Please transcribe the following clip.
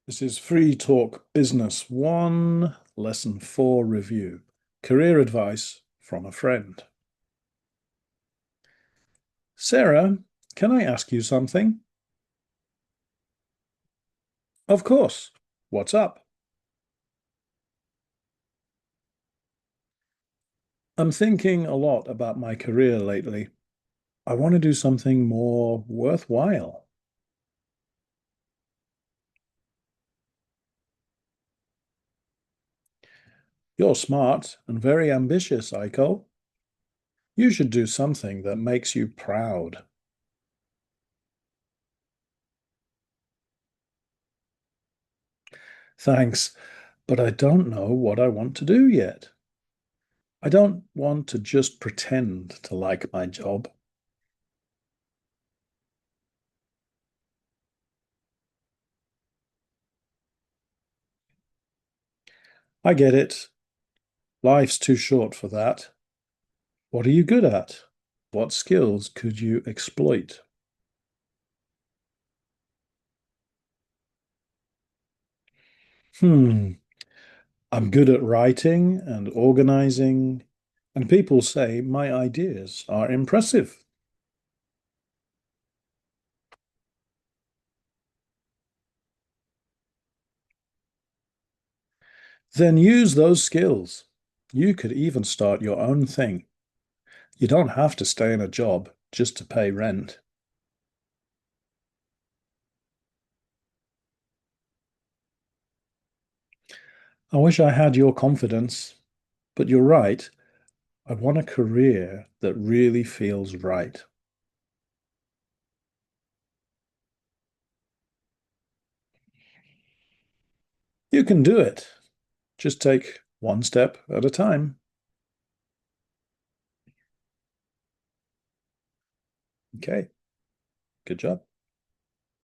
This is Free Talk Business 1, Lesson 4 review. Career advice from a friend. Sarah, can I ask you something? Of course. What's up? I'm thinking a lot about my career lately. I want to do something more worthwhile. You're smart and very ambitious, Aiko. You should do something that makes you proud. Thanks, but I don't know what I want to do yet. I don't want to just pretend to like my job. I get it. Life's too short for that. What are you good at? What skills could you exploit? Hmm, I'm good at writing and organizing, and people say my ideas are impressive. Then use those skills. You could even start your own thing. You don't have to stay in a job just to pay rent. I wish I had your confidence, but you're right. I want a career that really feels right. You can do it. Just take one step at a time. Okay, good job.